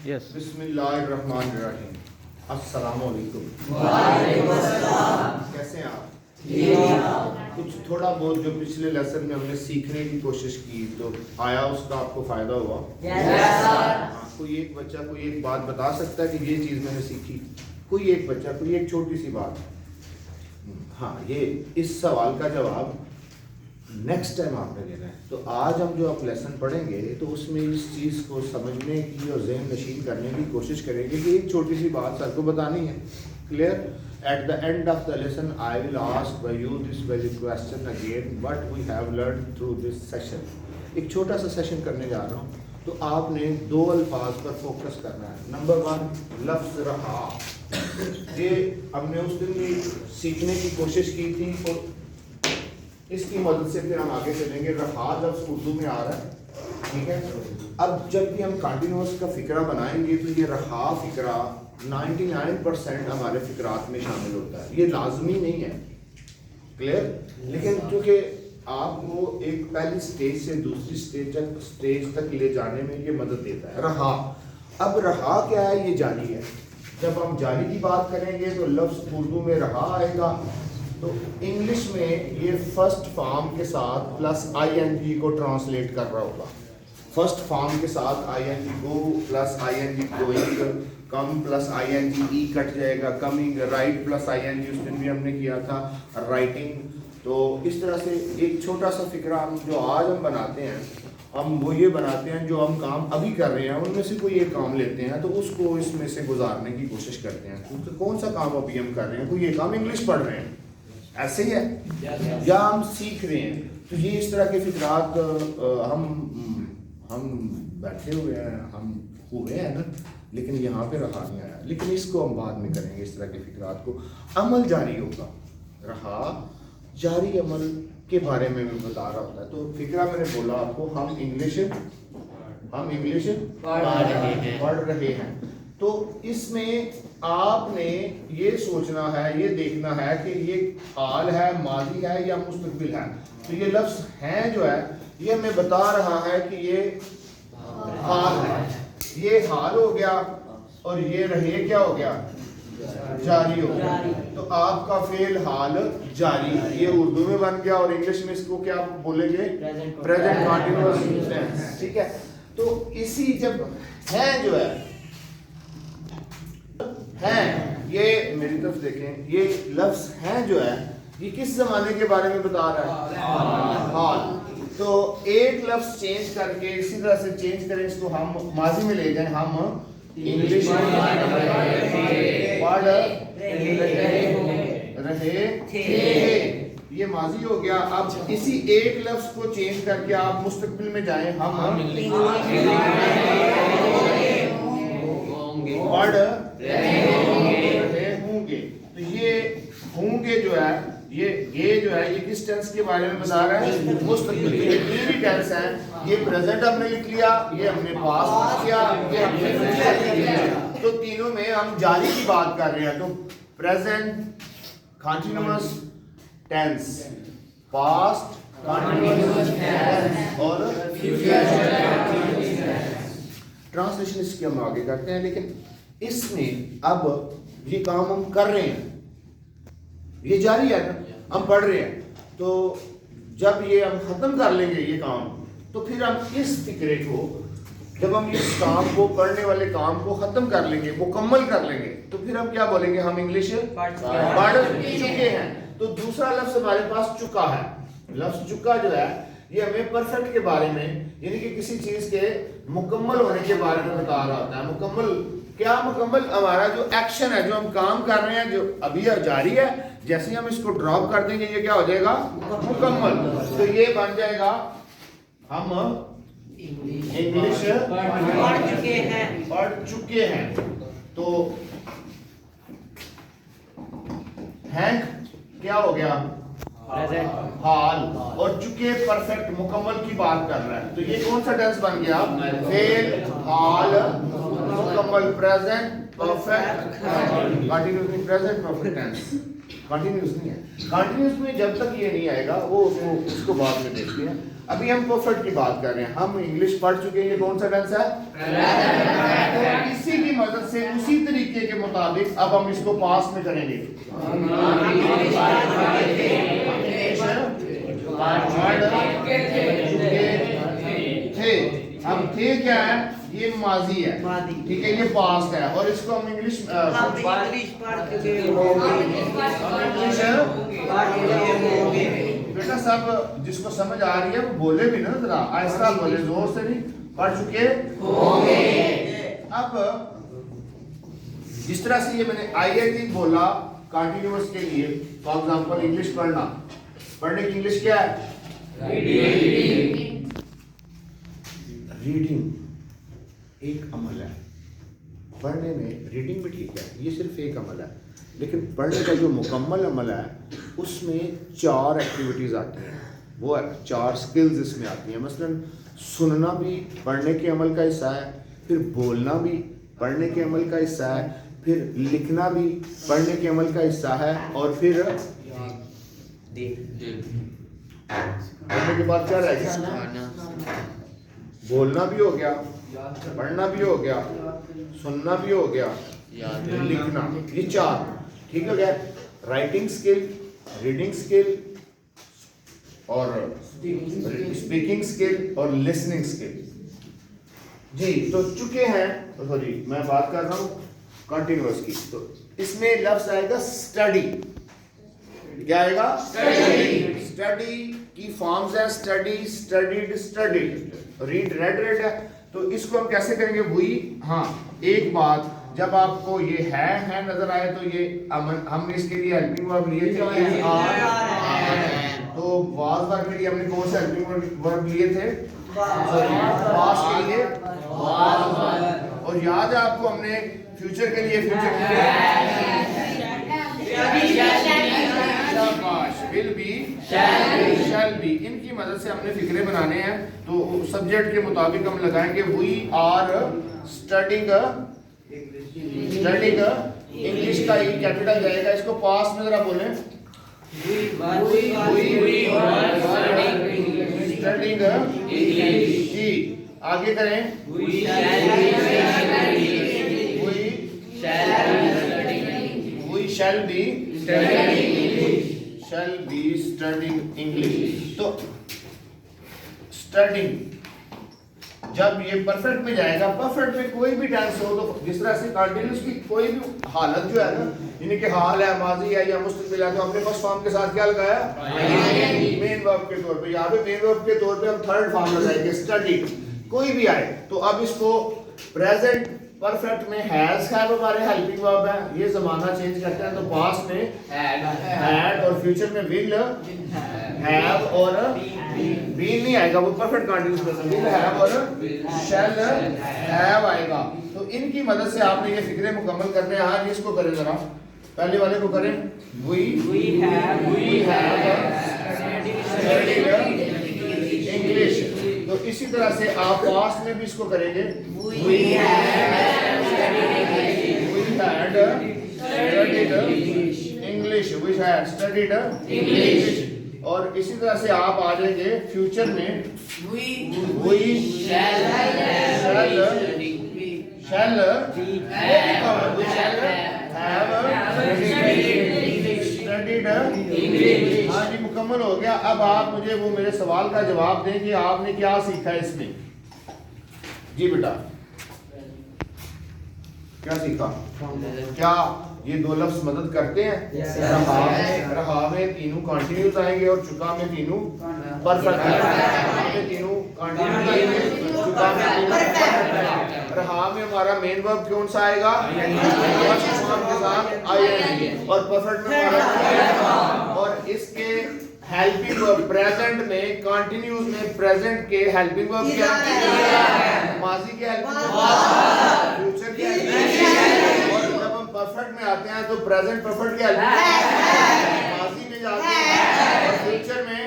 Yes. बिस्मिल्लाहिर्रहमानिर्रहीम। अस्सलामुअलैकुम। कैसे हैं आप? कुछ थोड़ा बहुत जो पिछले लेसन में हमने सीखने की कोशिश की तो आया, उसका आपको फ़ायदा हुआ? हाँ, कोई एक बच्चा कोई एक बात बता सकता है कि ये चीज़ मैंने सीखी? कोई एक बच्चा कोई एक छोटी सी बात? हाँ, ये इस सवाल का जवाब नेक्स्ट टाइम आपने देना है। तो आज हम जो आप लेसन पढ़ेंगे तो उसमें इस चीज़ को समझने की और ज़हन नशीन करने की कोशिश करेंगे कि एक छोटी सी बात सर को बतानी है। Clear? At the end of the lesson I will ask by you this very question again what we have learn through this session. एक छोटा सा सेशन करने जा रहा हूँ, तो आपने दो अल्फाज पर फोकस करना है। नंबर 1 लफ्ज़ रहा। ये हमने उस दिन भी सीखने की कोशिश की थी और इसकी मदद से फिर हम आगे चलेंगे। रहा लफ्ज़ उर्दू में आ रहा है, ठीक है। अब जब भी हम कंटिन्यूस का फ़िक्रा बनाएंगे तो ये रहा फ़िक्रा 99% हमारे फ़िक्रात में शामिल होता है। ये लाजमी नहीं है, क्लियर। लेकिन चूँकि आपको एक पहली स्टेज से दूसरी स्टेज तक ले जाने में ये मदद देता है। रहा, अब रहा क्या है? ये जारी है। जब हम जारी की बात करेंगे तो लफ्ज़ उर्दू में रहा आएगा, तो इंग्लिश में ये फर्स्ट फॉर्म के साथ प्लस ING को ट्रांसलेट कर रहा होगा। फर्स्ट फॉर्म के साथ ING गो प्लस ING गोइंग, कम प्लस ING ई कट जाएगा, कमिंग, राइट प्लस ING उस दिन भी हमने किया था, राइटिंग। तो इस तरह से एक छोटा सा फिक्रा हम जो आज हम बनाते हैं, हम वो ये बनाते हैं जो हम काम अभी कर रहे हैं उनमें से कोई एक काम लेते हैं तो उसको इसमें से गुजारने की कोशिश करते हैं। क्योंकि कौन सा काम अभी हम कर रहे हैं? कोई एक हम इंग्लिश पढ़ रहे हैं, ऐसे ही है, या हम सीख रहे हैं। तो ये इस तरह के फिक्रात हम बैठे हुए हैं, हम हुए हैं ना, लेकिन यहाँ पे रहा नहीं आया। लेकिन इसको हम बाद में करेंगे। इस तरह के फिक्रात को अमल जारी होगा। रहा जारी अमल के बारे में भी बता रहा होता है। तो फिक्रा मैंने बोला आपको, हम इंग्लिश पढ़ रहे हैं। तो इसमें आपने ये सोचना है, ये देखना है कि ये हाल है, माजी है या मुस्तकबिल है। तो ये लफ्ज़ हैं जो है ये हमें बता रहा है कि ये हाल है, ये हाल हो गया, और ये रहे क्या हो गया? जारी हो गया। तो आपका फेल हाल जारी, ये उर्दू में बन गया और इंग्लिश में इसको क्या बोलेंगे? प्रेजेंट कंटीन्यूअस टेंस, ठीक है। तो इसी जब है जो है ये मेरी तरफ देखें, ये लफ्ज़ है जो है ये किस ज़माने के बारे में बता रहा है? हाल। तो एक लफ्ज़ चेंज करके इसी तरह से चेंज करें, इसको हम माजी में ले जाएं। हम इंग्लिश पढ़ रहे थे, ये माजी हो गया। अब इसी एक लफ्ज़ को चेंज करके आप मुस्तकबिल में जाएं। हम पढ़ रहे होंगे। तो ये होंगे जो है ये जो है ये किस टेंस के बारे में बता रहा है? मुस्तकबिल। ये तीन ही टेंस हैं। ये प्रेजेंट हमने लिख लिया, ये हमने पास्ट किया, ये हमने फ्यूचर लिया। तो तीनों में हम जारी की बात कर रहे हैं। तो present continuous tense, past continuous tense और फ्यूचर। ट्रांसलेशन इसकी हम आगे करते हैं, लेकिन इसमें अब ये काम हम कर रहे हैं, ये जारी है ना, हम पढ़ रहे हैं। तो जब ये हम खत्म कर लेंगे ये काम, तो फिर हम इस फिक्रे को, जब हम इस काम को, पढ़ने वाले काम को खत्म कर लेंगे, मुकम्मल कर लेंगे, तो फिर हम क्या बोलेंगे? हम इंग्लिश पढ़ चुके हैं। तो दूसरा लफ्ज़ हमारे पास चुका है। लफ्ज़ चुका जो है ये हमें परफेक्ट के बारे में, यानी कि किसी चीज़ के मुकम्मल होने के बारे में बता रहा होता है। मुकम्मल क्या? मुकम्मल हमारा जो एक्शन है, जो हम काम कर रहे हैं, जो अभी जारी है, जैसे ही हम इसको ड्रॉप कर देंगे ये क्या हो जाएगा? मुकम्मल। तो ये बन जाएगा हम इंग्लिश पढ़ चुके हैं। तो हैंक क्या हो गया? हाल। और चुके परफेक्ट मुकम्मल की बात कर रहा है। तो ये कौन सा टेंस बन गया? फेल, हाल, मुकम्मल, present perfect, continuous present perfect tense. Continuous नहीं है। कंटीन्यूअस में जब तक ये नहीं आएगा वो उसको बाद में देखते हैं। अभी हम परफेक्ट की बात कर रहे हैं। हम इंग्लिश पढ़ चुके हैं, ये कौन सा टेंस है? तरीके के मुताबिक अब हम इसको पास में करेंगे। थे, अब थे क्या है, ये माजी है, ठीक है, ये पास्ट है, और इसको हम इंग्लिश बेटा सब जिसको समझ आ रही है वो बोले भी ना, जरा आहिस्ता बोले, जोर से नहीं। पढ़ चुके होंगे। अब जिस तरह से ये मैंने IIT बोला कंटिन्यूअस के लिए, फॉर एग्जांपल इंग्लिश पढ़ना, पढ़ने की इंग्लिश क्या है? रीडिंग एक अमल है, पढ़ने में रीडिंग भी ठीक है, ये सिर्फ एक अमल है, लेकिन पढ़ने का जो मुकम्मल अमल है उसमें 4 एक्टिविटीज़ आती हैं, वो 4 स्किल्स इसमें आती हैं। मसलन सुनना भी पढ़ने के अमल का हिस्सा है, फिर बोलना भी पढ़ने के अमल का हिस्सा है, फिर लिखना भी पढ़ने के अमल का हिस्सा है, और फिर पढ़ने के बाद क्या रहेगा? बोलना भी हो गया, पढ़ना भी हो गया, सुनना भी हो गया, लिखना, ये 4 ठीक हो गया। राइटिंग स्किल, रीडिंग स्किल और स्पीकिंग स्किल और लिसनिंग स्किल। जी तो चुके हैं, सॉरी मैं बात कर रहा हूँ कंटिन्यूअस की, तो इसमें लफ्ज आएगा स्टडी। क्या आएगा? स्टडी। स्टडी की फॉर्म्स है study, studied, studied, read, red, red है। तो इसको हम कैसे करेंगे? वही, हाँ एक बात, जब आपको ये है नजर आए तो ये हमने इसके लिए हेल्पिंग वर्ब लिए थे, तो वाज वर्ब के लिए हमने कौन से हेल्पिंग वर्ब लिए थे? पास्ट के लिए वाज वर्ब। और याद है आपको हमने फ्यूचर के लिए विल बी, शैल बी, इनकी मदद से हमने फिक्रे बनाने हैं। तो सब्जेक्ट के मुताबिक हम लगाएंगे वी आर स्टडिंग इंग्लिश का ई कैपिटल जाएगा, इसको पास में जरा बोलें, स्टडिंग इंग्लिश। जी आगे करें, we shall be studying English. तो स्टडिंग जब ये परफेक्ट में जाएगा, परफेक्ट में कोई भी टेंस हो, तो जिस तरह से कंटिन्यूअस की कोई भी हालत जो है ना, यानी कि हाल है, माजी है या मुस्तकबिल है, तो हमने फर्स्ट फॉर्म के साथ क्या लगाया? मेन वर्ब के तौर पे। यहाँ पे मेन वर्ब के तौर पे हम थर्ड फॉर्म लगाएंगे स्टडी। कोई भी आए तो अब इसको प्रेजेंट परफेक्ट में हैज हमारे हेल्पिंग वर्ब है, ये जमाना चेंज करते हैं, तो पास्ट में हैड और फ्यूचर में विल हैव और बीन नहीं आएगा, वो perfect continuous present, will have और शैल हैव आएगा। तो इनकी मदद से आपने ये फिक्रे मुकम्मल करने हैं। आज इसको करें जरा, पहले वाले को करें, वी हैव स्टडीड इंग्लिश। तो इसी तरह से आप पास्ट में भी इसको करेंगे, वी हैड स्टडीड इंग्लिश। और इसी तरह से आप आ जाएंगे फ्यूचर में, वी शैल स्टडीड इंग्लिश। हाँ जी मुकम्मल हो गया। अब आप मुझे वो मेरे सवाल का जवाब दें कि आपने क्या सीखा इसमें। जी बेटा क्या सीखा? क्या ये 2 लफ्ज मदद करते हैं? रहा में तीनों कंटिन्यूज आएंगे और चुका में तीनों परफेक्ट आएंगे। तीनों कंटिन्यूज आएंगे, चुका में तीनों परफेक्ट। रहा में हमारा मेन वर्ब कौन सा आएगा? के साथ आईएनजी, और परफेक्ट में हमारा, और इसके हेल्पिंग वर्ब प्रेजेंट में, कंटिन्यूज में प्रेजेंट के हेल्पिंग वर्ब क्या है? माजी के हेल्पिंग वर्ब, फ्यूचर के हेल्पिंग वर्ब, और जब हम परफेक्ट में आते हैं तो प्रेजेंट परफेक्ट के हेल्पिंग वर्ब, माजी में जाते हैं और फ्यूचर में